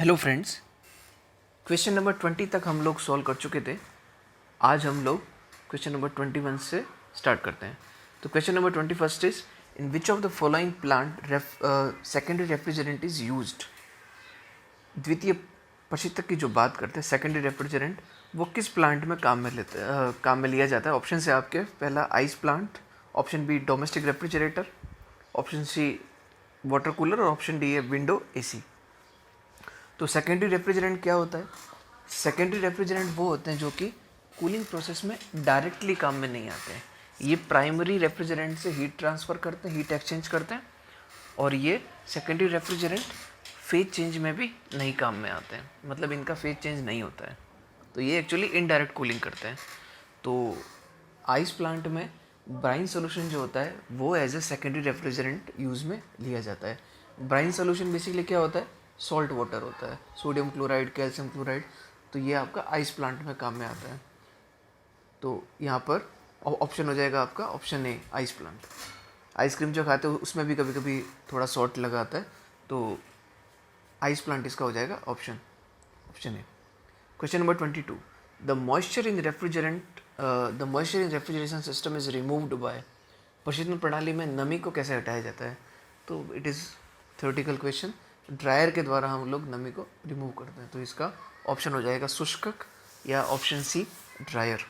Hello friends, question number 20 तक हम लोग सॉल्व कर चुके थे। आज हम लोग क्वेश्चन नंबर 21 से स्टार्ट करते हैं। तो question number 21 is in which of the following plant secondary refrigerant is used. द्वितीय पश्चितक की जो बात करते हैं सेकेंडरी रेफ्रिजरेंट, वो किस प्लांट में काम में लिया जाता है। ऑप्शन है आपके, पहला ice plant, option B domestic refrigerator, option C water cooler और ऑप्शन डी है विंडो एसी। तो सेकेंडरी रेफ्रिजरेंट क्या होता है? सेकेंडरी रेफ्रिजरेंट वो होते हैं जो कि कूलिंग प्रोसेस में डायरेक्टली काम में नहीं आते हैं। ये प्राइमरी रेफ्रिजरेंट से हीट ट्रांसफ़र करते हैं, हीट एक्सचेंज करते हैं, और ये सेकेंडरी रेफ्रिजरेंट फेज चेंज में भी नहीं काम में आते हैं, मतलब इनका फेज चेंज नहीं होता है। तो ये एक्चुअली इनडायरेक्ट कूलिंग करते हैं। तो आइस प्लांट में ब्राइन सोल्यूशन जो होता है वो as a secondary refrigerant use में लिया जाता है। ब्राइन सोल्यूशन बेसिकली क्या होता है? सॉल्ट वाटर होता है, सोडियम क्लोराइड, कैल्शियम क्लोराइड। तो ये आपका आइस प्लांट में काम में आता है। तो यहाँ पर ऑप्शन हो जाएगा आपका option A, ice plant. Ice cream जो खाते हो उसमें भी कभी कभी थोड़ा सॉल्ट लगा आता है, तो आइस प्लांट इसका हो जाएगा option A. Question number 22, the moisture in refrigeration system is removed by. प्रशीतन प्रणाली में नमी को कैसे हटाया जाता है? तो it is theoretical question. Dryer के द्वारा हम लोग नमी को रिमूव करते हैं, तो इसका ऑप्शन हो जाएगा शुष्कक या option C dryer.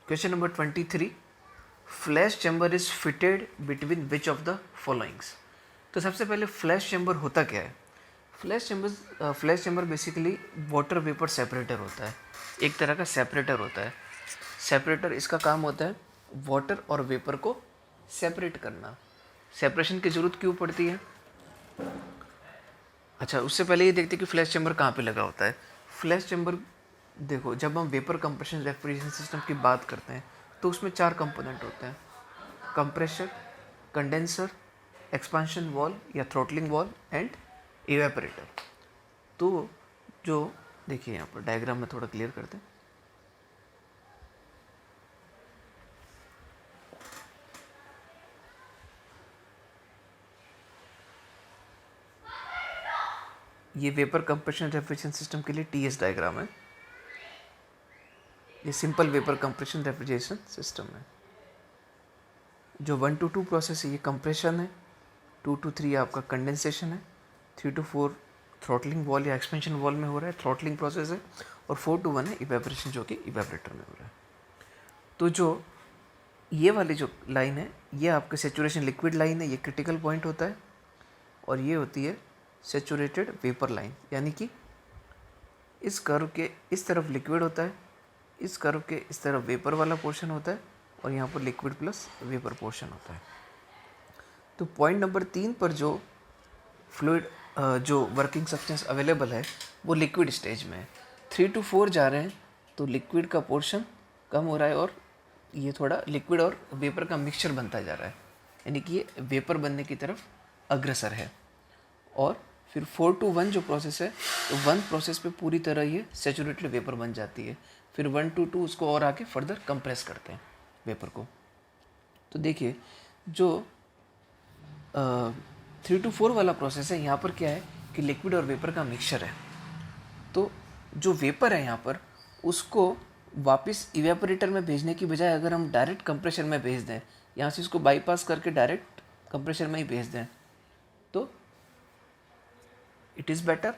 Question number 23, flash chamber is fitted between which of the followings. तो सबसे पहले फ्लैश चैम्बर होता क्या है? Flash chamber basically water vapour separator होता है, एक तरह का सेपरेटर होता है। सेपरेटर इसका काम होता है वाटर और वेपर को सेपरेट करना। सेपरेशन की ज़रूरत क्यों पड़ती है? अच्छा, उससे पहले ये देखते हैं कि फ्लैश चैम्बर कहाँ पे लगा होता है। फ्लैश चैम्बर देखो, जब हम वेपर कंप्रेशन रेफ्रिजरेशन सिस्टम की बात करते हैं तो उसमें 4 कंपोनेंट होते हैं: कंप्रेसर, कंडेंसर, एक्सपांशन वॉल या थ्रॉटलिंग वॉल एंड इवेपोरेटर। तो जो देखिए यहाँ पर डायग्राम में थोड़ा क्लियर करते हैं। ये वेपर कंप्रेशन रेफ्रिजरेशन सिस्टम के लिए टीएस डायग्राम है। ये simple vapour compression refrigeration system है। जो 1 to 2 प्रोसेस है ये कंप्रेशन है, 2 to 3 आपका कंडेंसेशन है, 3 to 4 थ्रॉटलिंग वॉल या एक्सपेंशन वॉल में हो रहा है, थ्रॉटलिंग प्रोसेस है, और 4 to 1 है इवेपोरेशन जो कि इवेपोरेटर में हो रहा है। तो जो ये वाली जो लाइन है ये आपका सेचुरेशन लिक्विड लाइन है, ये क्रिटिकल पॉइंट होता है, और ये होती है सेचुरेटेड वेपर लाइन, यानी कि इस कर्व के इस तरफ लिक्विड होता है, इस कर्व के इस तरफ वेपर वाला पोर्शन होता है, और यहाँ पर लिक्विड प्लस वेपर पोर्शन होता है। तो पॉइंट नंबर 3 पर जो फ्लूइड जो वर्किंग सब्सटेंस अवेलेबल है वो लिक्विड स्टेज में है। 3 to 4 जा रहे हैं तो लिक्विड का पोर्शन कम हो रहा है, और ये थोड़ा लिक्विड और वेपर का मिक्सचर बनता जा रहा है, यानी कि ये वेपर बनने की तरफ अग्रसर है। और फिर 4 to 1 जो प्रोसेस है, तो 1 प्रोसेस पे पूरी तरह ये सेचुरेटेड वेपर बन जाती है। फिर 1 to 2 उसको और आके फर्दर कंप्रेस करते हैं वेपर को। तो देखिए जो 3 to 4 वाला प्रोसेस है, यहाँ पर क्या है कि लिक्विड और वेपर का मिक्सचर है। तो जो वेपर है यहाँ पर उसको वापस इवेपोरेटर में भेजने की बजाय अगर हम डायरेक्ट कंप्रेसर में भेज दें, यहाँ से इसको बाईपास करके डायरेक्ट कंप्रेसर में ही भेज दें, तो इट इज़ बेटर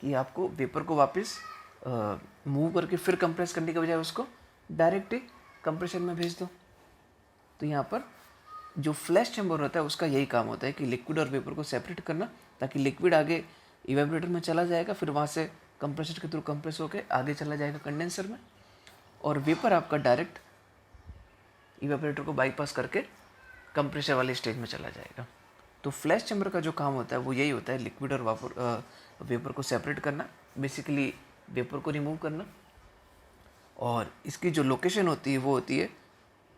कि आपको वेपर को वापस मूव करके फिर कंप्रेस करने के बजाय उसको डायरेक्ट ही कंप्रेसर में भेज दो। तो यहाँ पर जो फ्लैश चैम्बर होता है उसका यही काम होता है कि लिक्विड और वेपर को सेपरेट करना, ताकि लिक्विड आगे इवेपोरेटर में चला जाएगा, फिर वहाँ से कंप्रेसर के थ्रू कंप्रेस होकर आगे चला जाएगा कंडेंसर में, और वेपर आपका डायरेक्ट इवेपोरेटर को बाईपास करके कंप्रेसर वाले स्टेज में चला जाएगा। तो फ्लैश चैम्बर का जो काम होता है वो यही होता है, लिक्विड और वेपर को सेपरेट करना, बेसिकली वेपर को रिमूव करना, और इसकी जो लोकेशन होती है वो होती है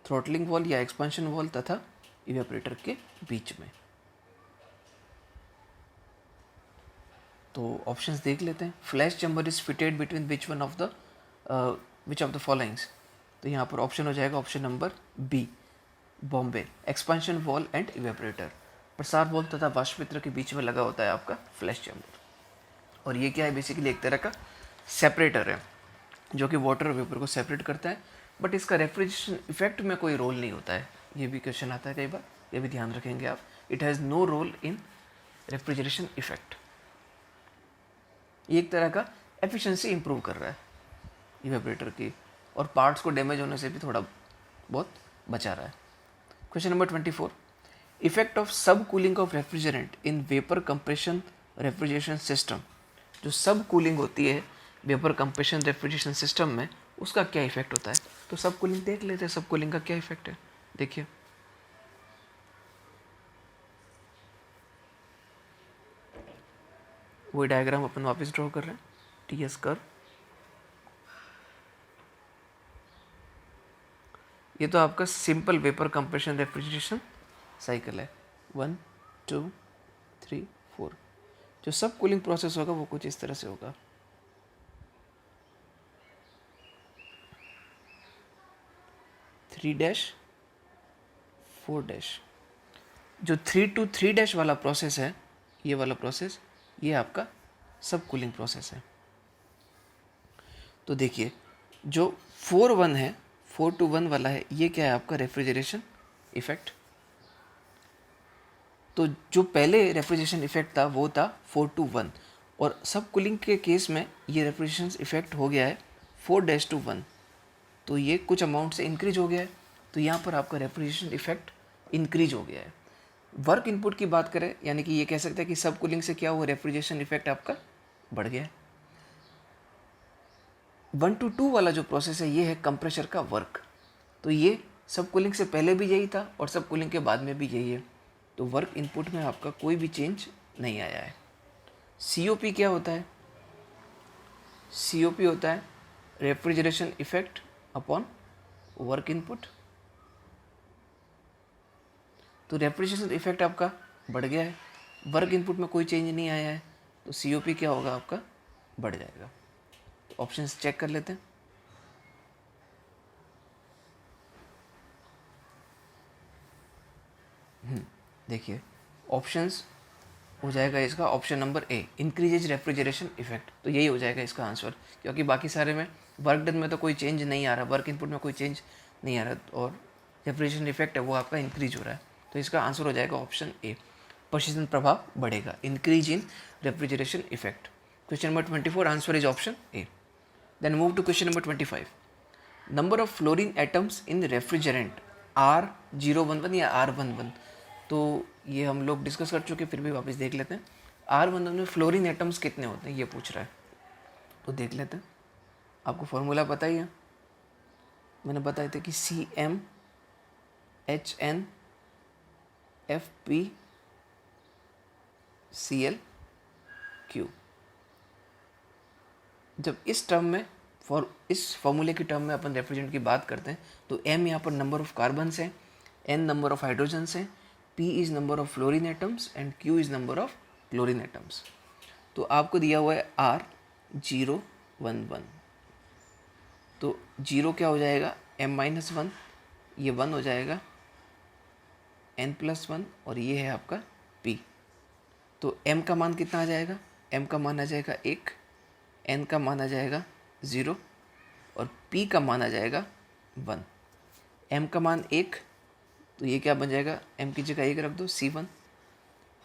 थ्रॉटलिंग वॉल या एक्सपांशन वॉल तथा इवेपोरेटर के बीच में। तो ऑप्शंस देख लेते हैं। Flash chamber is fitted between which of the followings. तो यहाँ पर ऑप्शन हो जाएगा option number B, Bombay, expansion valve and evaporator. प्रसार वॉल्व तथा वाष्पित्र के बीच में लगा होता है आपका फ्लैश चैम्बर। और ये क्या है, बेसिकली एक तरह का सेपरेटर है जो कि वाटर और वेपर को सेपरेट करता है, बट इसका रेफ्रिजरेशन इफेक्ट में कोई रोल नहीं होता है। ये भी क्वेश्चन आता है कई बार, ये भी ध्यान रखेंगे आप। It has no role in refrigeration effect. ये एक तरह का एफिशिएंसी इंप्रूव कर रहा है इवेपोरेटर की, और पार्ट्स को डैमेज होने से भी थोड़ा बहुत बचा रहा है। क्वेश्चन नंबर 24, इफेक्ट ऑफ सब cooling of refrigerant in vapour compression refrigeration system. जो सब कूलिंग होती है वेपर कंप्रेशन रेफ्रिजरेशन सिस्टम में, उसका क्या इफेक्ट होता है। तो सब कूलिंग देख लेते हैं, सब कूलिंग का क्या इफेक्ट है। देखिए, वही डायग्राम अपन वापस ड्रॉ कर रहे हैं, टीएस कर्व। ये तो आपका simple vapour compression refrigeration cycle है, 1 2 3 4। जो सब कूलिंग प्रोसेस होगा वो कुछ इस तरह से होगा। Three dash 4 dash. जो 3 to 3 डैश वाला प्रोसेस है, ये वाला प्रोसेस, ये आपका सब कूलिंग प्रोसेस है। तो देखिए, जो 4-1 है, 4 to 1 वाला है, ये क्या है आपका रेफ्रिजरेशन इफेक्ट। तो जो पहले रेफ्रिजरेशन इफेक्ट था वो था 4 to 1, और सब कूलिंग के केस में ये रेफ्रिजरेशन इफेक्ट हो गया है 4 to 1। तो ये कुछ अमाउंट से इंक्रीज हो गया है, तो यहाँ पर आपका रेफ्रिजरेशन इफेक्ट इंक्रीज हो गया है। वर्क इनपुट की बात करें, यानी कि ये कह सकते हैं कि सब कूलिंग से क्या हुआ, रेफ्रिजरेशन इफेक्ट आपका बढ़ गया है। 1 to 2 वाला जो प्रोसेस है, ये है कंप्रेशर का वर्क। तो ये सब कूलिंग से पहले भी यही था और सब कूलिंग के बाद में भी यही है। तो वर्क इनपुट में आपका कोई भी चेंज नहीं आया है। COP क्या होता है? COP होता है refrigeration effect upon work input. तो रेफ्रिजरेशन इफेक्ट आपका बढ़ गया है, वर्क इनपुट में कोई चेंज नहीं आया है, तो COP क्या होगा आपका, बढ़ जाएगा। तो ऑप्शंस चेक कर लेते हैं। देखिए, ऑप्शंस हो जाएगा इसका option number A, increases refrigeration effect. तो यही हो जाएगा इसका आंसर, क्योंकि बाकी सारे में वर्क डन में तो कोई चेंज नहीं आ रहा, वर्क इनपुट में कोई चेंज नहीं आ रहा, और रेफ्रिजरेशन इफेक्ट है वो आपका इंक्रीज हो रहा है। तो इसका आंसर हो जाएगा ऑप्शन ए, प्रशीतन प्रभाव बढ़ेगा, increase in refrigeration effect. Question number 24, answer is option A. Then move to question number 25, number of fluorine atoms in refrigerant R011 या R11। तो ये हम लोग डिस्कस कर चुके, फिर भी वापस देख लेते हैं। R11 में फ्लोरीन एटम्स कितने होते हैं, ये पूछ रहा है, तो देख लेते हैं। आपको फॉर्मूला पता ही है, मैंने बताया था कि CmHnFpCl3। जब इस टर्म में इस फॉर्मूले की टर्म में अपन रेफ्रिजरेंट की बात करते हैं, तो M यहाँ पर नंबर ऑफ कार्बन्स हैं, N नंबर ऑफ हाइड्रोजन्स हैं, P is number of fluorine atoms and Q is number of chlorine atoms. तो आपको दिया हुआ है R011, तो 0 क्या हो जाएगा, M-1, ये 1 हो जाएगा, N+1, और ये है आपका P। तो M का मान कितना आ जाएगा, M का मान आ जाएगा 1, N का मान आ जाएगा 0, और P का मान आ जाएगा 1। M का मान 1, तो ये क्या बन जाएगा, M की जगह 1 रख दो, C1।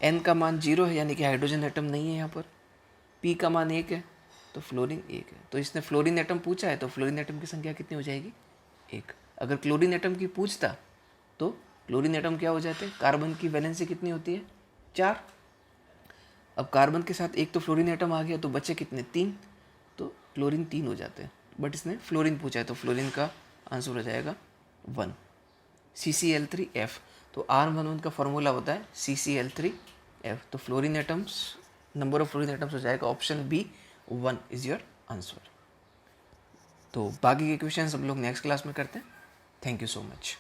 N का मान 0 है, यानी कि हाइड्रोजन एटम नहीं है यहाँ पर। P का मान 1 है, तो फ्लोरीन 1 है। तो इसने फ्लोरीन एटम पूछा है, तो फ्लोरीन एटम की संख्या कितनी हो जाएगी, 1। अगर क्लोरीन एटम की पूछता तो क्लोरीन एटम क्या हो जाते, कार्बन की वैलेंसी कितनी होती है, 4। अब कार्बन के साथ एक तो फ्लोरीन एटम आ गया, तो बचे कितने, 3, तो क्लोरीन 3 हो जाते हैं। बट इसने फ्लोरीन पूछा है, तो फ्लोरीन का आंसर हो जाएगा 1, CCl3F। तो R11 का फॉर्मूला होता है CCl3F। तो fluorine atoms, number of fluorine atoms हो जाएगा option B, 1 is your answer. तो बाकी के क्वेश्चंस हम लोग नेक्स्ट क्लास में करते हैं। Thank you so much.